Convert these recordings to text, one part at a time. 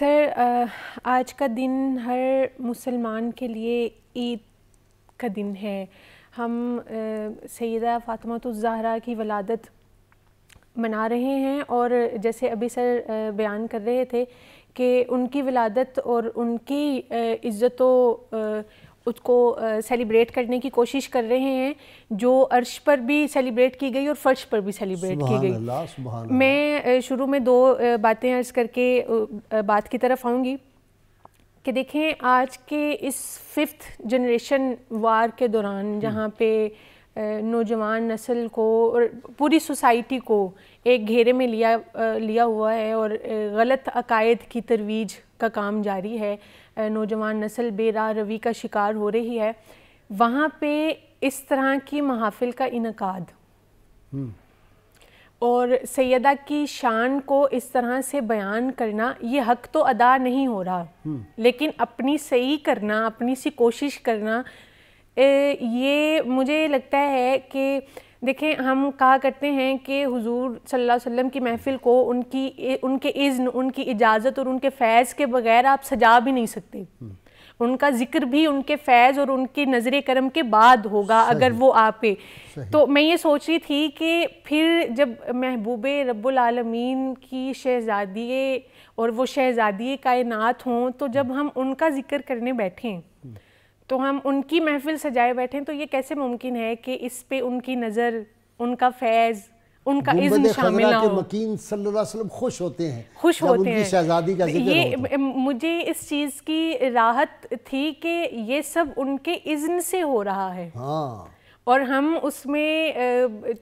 سر آج کا دن ہر مسلمان کے لیے عید کا دن ہے. ہم سیدہ فاطمۃ الزہرا کی ولادت منا رہے ہیں، اور جیسے ابھی سر بیان کر رہے تھے کہ ان کی ولادت اور ان کی عزت و اس کو سیلیبریٹ کرنے کی کوشش کر رہے ہیں، جو عرش پر بھی سیلیبریٹ کی گئی اور فرش پر بھی سیلیبریٹ کی گئی. سبحان اللہ. میں شروع میں دو باتیں عرض کر کے بات کی طرف آؤں گی کہ دیکھیں آج کے اس 5th جنریشن وار کے دوران جہاں پہ نوجوان نسل کو اور پوری سوسائٹی کو ایک گھیرے میں لیا ہوا ہے اور غلط عقائد کی ترویج کا کام جاری ہے، نوجوان نسل بے راہ روی کا شکار ہو رہی ہے، وہاں پہ اس طرح کی محافل کا انعقاد اور سیدہ کی شان کو اس طرح سے بیان کرنا، یہ حق تو ادا نہیں ہو رہا، لیکن اپنی صحیح کرنا، اپنی سی کوشش کرنا، یہ مجھے لگتا ہے کہ دیکھیں ہم کہا کرتے ہیں کہ حضور صلی اللہ علیہ وسلم کی محفل کو ان کے اذن، ان کی اجازت اور ان کے فیض کے بغیر آپ سجا بھی نہیں سکتے. ان کا ذکر بھی ان کے فیض اور ان کی نظر کرم کے بعد ہوگا اگر وہ آپے. تو میں یہ سوچ رہی تھی کہ پھر جب محبوب رب العالمین کی شہزادی اور وہ شہزادی کائنات ہوں، تو جب ہم ان کا ذکر کرنے بیٹھیں تو ہم ان کی محفل سجائے بیٹھیں، تو یہ کیسے ممکن ہے کہ اس پہ ان کی نظر، ان کا فیض، ان کا اذن شامل نہ ہو. مکین صلی اللہ علیہ وسلم خوش ہوتے ہیں جب ان کی شہزادی کا ذکر ہوتا ہے. مجھے اس چیز کی راحت تھی کہ یہ سب ان کے اذن سے ہو رہا ہے، اور ہم اس میں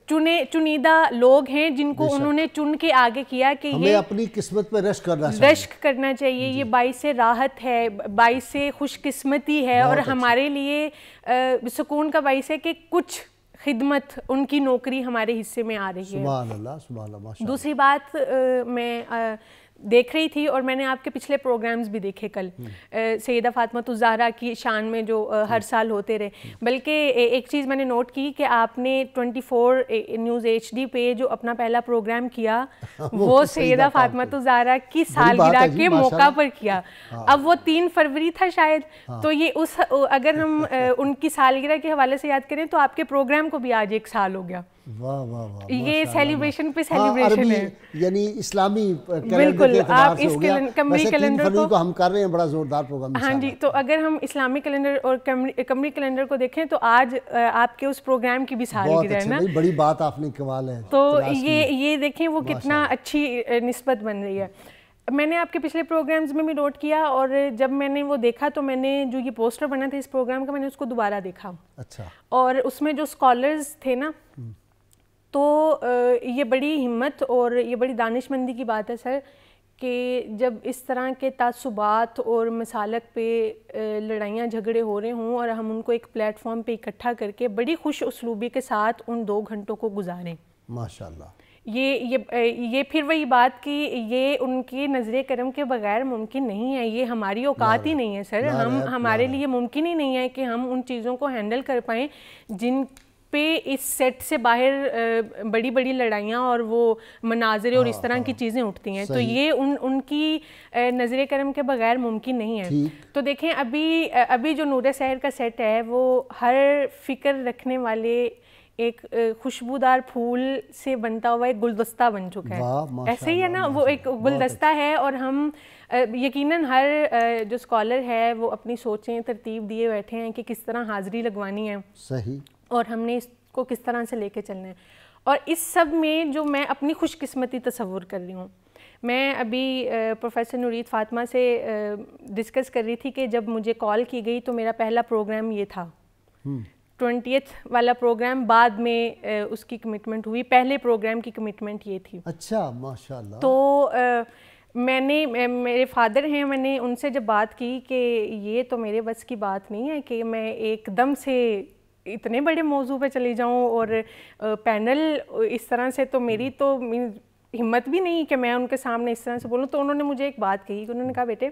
چنیدہ لوگ ہیں جن کو انہوں نے چن کے آگے کیا کہ ہمیں اپنی قسمت پہ رشک کرنا چاہیے. یہ باعث راحت ہے، باعث خوش قسمتی ہے، اور ہمارے لیے سکون کا باعث ہے کہ کچھ خدمت، ان کی نوکری ہمارے حصے میں آ رہی ہے. سبحان اللہ سبحان اللہ. دوسری بات میں دیکھ رہی تھی، اور میں نے آپ کے پچھلے پروگرامز بھی دیکھے کل، سیدہ فاطمۃ الزہرا کی شان میں جو ہر سال ہوتے رہے. بلکہ ایک چیز میں نے نوٹ کی کہ آپ نے 24 نیوز HD پہ جو اپنا پہلا پروگرام کیا وہ سیدہ فاطمۃ الزہرا کی سالگرہ کے موقع پر کیا. اب وہ 3 فروری تھا شاید، تو یہ اگر ہم ان کی سالگرہ کے حوالے سے یاد کریں تو آپ کے پروگرام کو بھی آج 1 سال ہو گیا. یہ سیلیبریشن پہ سیلیبریشن ہے، یعنی اسلامی بالکل. آپ اس قمری کیلنڈر کو ہم کر رہے ہیں، بڑا زوردار پروگرام. ہاں جی، تو اگر ہم اسلامی کیلنڈر اور قمری کیلنڈر کو دیکھیں تو آج آپ کے اس پروگرام کی بھی سالگرہ ہے نا. بڑی بات آپ نے کمال ہے. تو یہ دیکھیں وہ کتنا اچھی نسبت بن رہی ہے. میں نے آپ کے پچھلے پروگرامز میں بھی نوٹ کیا، اور جب میں نے وہ دیکھا تو میں نے جو یہ پوسٹر بنا تھا اس پروگرام کا، میں نے اس کو دوبارہ دیکھا. اچھا. اور اس میں جو اسکالرز تھے نا، تو یہ بڑی ہمت اور یہ بڑی دانش مندی کی بات ہے سر کہ جب اس طرح کے تعصبات اور مسالک پہ لڑائیاں جھگڑے ہو رہے ہوں اور ہم ان کو ایک پلیٹ فارم پہ اکٹھا کر کے بڑی خوش اسلوبی کے ساتھ ان 2 گھنٹوں کو گزاریں. ماشاءاللہ. یہ پھر وہی بات کہ یہ ان کی نظر کرم کے بغیر ممکن نہیں ہے. یہ ہماری اوقات ہی نہیں ہے سر. ہمارے لیے ممکن ہی نہیں ہے کہ ہم ان چیزوں کو ہینڈل کر پائیں جن پہ اس سیٹ سے باہر بڑی بڑی لڑائیاں اور وہ مناظر اور اس طرح کی چیزیں اٹھتی ہیں. تو یہ ان کی نظر کرم کے بغیر ممکن نہیں ہے. تو دیکھیں ابھی جو نور سحر کا سیٹ ہے وہ ہر فکر رکھنے والے ایک خوشبودار پھول سے بنتا ہوا ایک گلدستہ بن چکا ہے. ایسے ہی ہے نا، وہ ایک گلدستہ ہے، اور ہم یقیناً ہر جو اسکالر ہے وہ اپنی سوچیں ترتیب دیے بیٹھے ہیں کہ کس طرح حاضری لگوانی ہے، صحیح، اور ہم نے اس کو کس طرح سے لے کے چلنا ہے. اور اس سب میں جو میں اپنی خوش قسمتی تصور کر رہی ہوں، میں ابھی پروفیسر نورید فاطمہ سے ڈسکس کر رہی تھی کہ جب مجھے کال کی گئی تو میرا پہلا پروگرام یہ تھا. 20th والا پروگرام بعد میں اس کی کمٹمنٹ ہوئی، پہلے پروگرام کی کمٹمنٹ یہ تھی. اچھا، ماشاءاللہ. تو میں نے، میرے فادر ہیں، میں نے ان سے جب بات کی کہ یہ تو میرے بس کی بات نہیں ہے کہ میں ایک دم سے اتنے بڑے موضوع پہ چلی جاؤں اور پینل اس طرح سے، تو میری تو ہمت بھی نہیں کہ میں ان کے سامنے اس طرح سے بولوں. تو انہوں نے مجھے ایک بات کہی کہ انہوں نے کہا بیٹے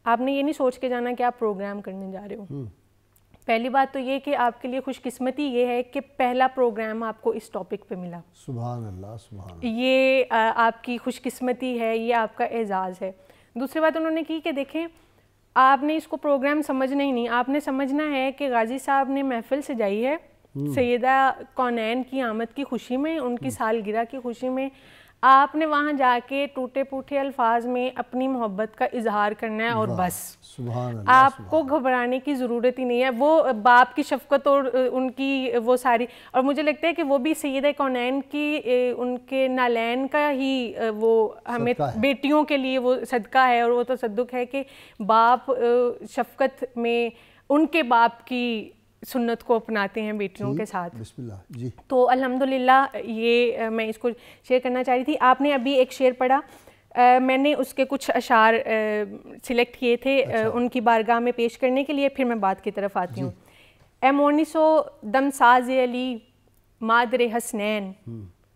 آپ نے یہ نہیں سوچ کے جانا کہ آپ پروگرام کرنے جا رہے ہو. پہلی بات تو یہ کہ آپ کے لیے خوش قسمتی یہ ہے کہ پہلا پروگرام آپ کو اس ٹاپک پہ ملا. سبحان اللہ، سبحان اللہ. یہ آپ کی خوش قسمتی ہے، یہ آپ کا اعزاز ہے. دوسری بات انہوں نے کی کہ دیکھیں آپ نے اس کو پروگرام سمجھنا ہی نہیں, آپ نے سمجھنا ہے کہ غازی صاحب نے محفل سجائی ہے سیدہ کونین کی آمد کی خوشی میں, ان کی سالگرہ کی خوشی میں, آپ نے وہاں جا کے ٹوٹے پوٹے الفاظ میں اپنی محبت کا اظہار کرنا ہے اور بس. سبحان اللہ. آپ کو گھبرانے کی ضرورت ہی نہیں ہے. وہ باپ کی شفقت اور ان کی وہ ساری, اور مجھے لگتا ہے کہ وہ بھی سیدہ کونین کی ان کے نالین کا ہی وہ ہمیں بیٹیوں کے لیے وہ صدقہ ہے اور وہ تصدق ہے کہ باپ شفقت میں ان کے باپ کی سنت کو اپناتے ہیں بیٹیوں کے ساتھ. بسم اللہ جی. تو الحمدللہ یہ میں اس کو شیئر کرنا چاہ رہی تھی. آپ نے ابھی ایک شعر پڑھا, میں نے اس کے کچھ اشعار سلیکٹ کیے تھے ان کی بارگاہ میں پیش کرنے کے لیے, پھر میں بات کی طرف آتی ہوں. اے مونس و دم ساز علی مادر حسنین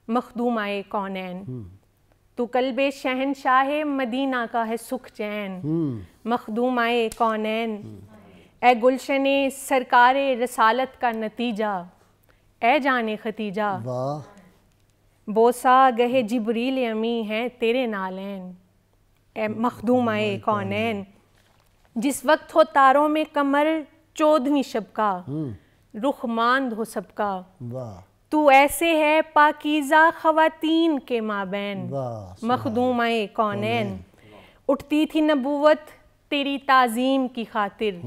مخدومائے کونین, تو قلب شہنشاہ مدینہ کا ہے سکھ چین مخدومائے کونین. اے گلشن سرکار رسالت کا نتیجہ اے جان ختیجہ, بوسا گہ جبریل امی ہیں تیرے نالین. اے مخدومائے کونین, جس وقت ہو تاروں میں کمر 14ویں شب کا, رخ ماند ہو سب کا, تو ایسے ہے پاکیزہ خواتین کے مابین مخدومائے کونین. اٹھتی تھی نبوت تیری تعظیم کی خاطر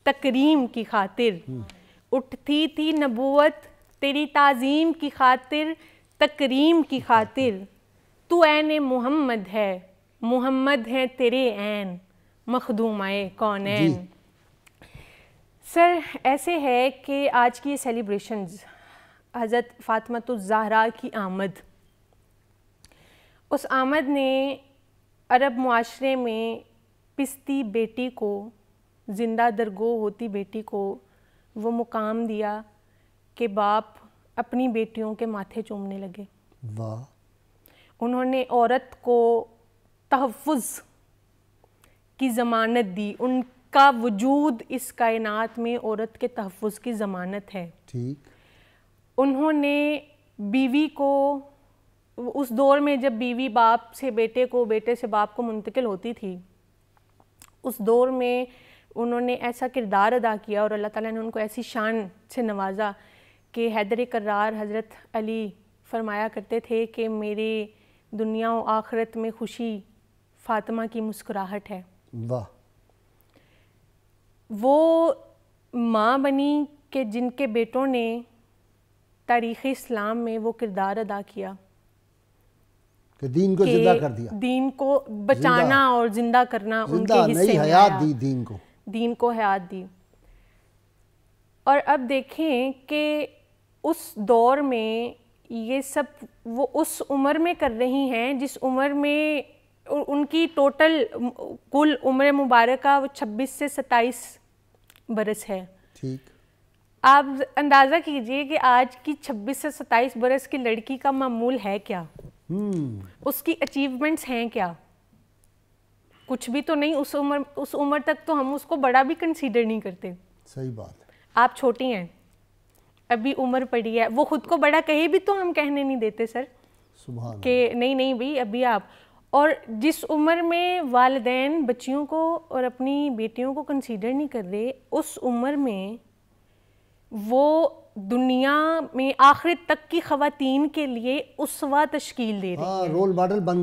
تکریم کی خاطر, اٹھتی تھی نبوت تیری تعظیم کی خاطر تکریم کی خاطر. تو عین محمد ہے, محمد ہیں تیرے عین مخدومائے کونین. سر ایسے ہے کہ آج کی یہ سیلیبریشنز, حضرت فاطمۃ الزہرا کی آمد, اس آمد نے عرب معاشرے میں پستی بیٹی کو, زندہ درگو ہوتی بیٹی کو وہ مقام دیا کہ باپ اپنی بیٹیوں کے ماتھے چومنے لگے. انہوں نے عورت کو تحفظ کی ضمانت دی. ان کا وجود اس کائنات میں عورت کے تحفظ کی ضمانت ہے. انہوں نے بیوی کو, اس دور میں جب بیوی باپ سے بیٹے کو, بیٹے سے باپ کو منتقل ہوتی تھی, اس دور میں انہوں نے ایسا کردار ادا کیا اور اللہ تعالیٰ نے ان کو ایسی شان سے نوازا کہ حیدر کرار حضرت علی فرمایا کرتے تھے کہ میری دنیا و آخرت میں خوشی فاطمہ کی مسکراہٹ ہے. وہ ماں بنی کہ جن کے بیٹوں نے تاریخ اسلام میں وہ کردار ادا کیا کہ دین کو زندہ کر دیا, دین کو بچانا اور زندہ کرنا ان کے حصے میں حیات دی, دین کو حیات دی. اور اب دیکھیں کہ اس دور میں یہ سب وہ اس عمر میں کر رہی ہیں جس عمر میں ان کی ٹوٹل کل عمر مبارکہ وہ 26 سے 27 برس ہے. آپ اندازہ کیجئے کہ آج کی 26 سے 27 برس کی لڑکی کا معمول ہے کیا, اس کی اچیومنٹس ہیں کیا, کچھ بھی تو نہیں. اس عمر تک تو ہم اس کو بڑا بھی کنسیڈر نہیں کرتے. صحیح بات ہے. آپ چھوٹی ہیں, ابھی عمر پڑی ہے, وہ خود کو بڑا کہے بھی تو ہم کہنے نہیں دیتے سر کہ نہیں بھئی ابھی آپ. اور جس عمر میں والدین بچیوں کو اور اپنی بیٹیوں کو کنسیڈر نہیں کر رہے, اس عمر میں وہ دنیا میں آخرت تک کی خواتین کے لیے اسوہ تشکیل دے رہی ہیں, رول ماڈل بن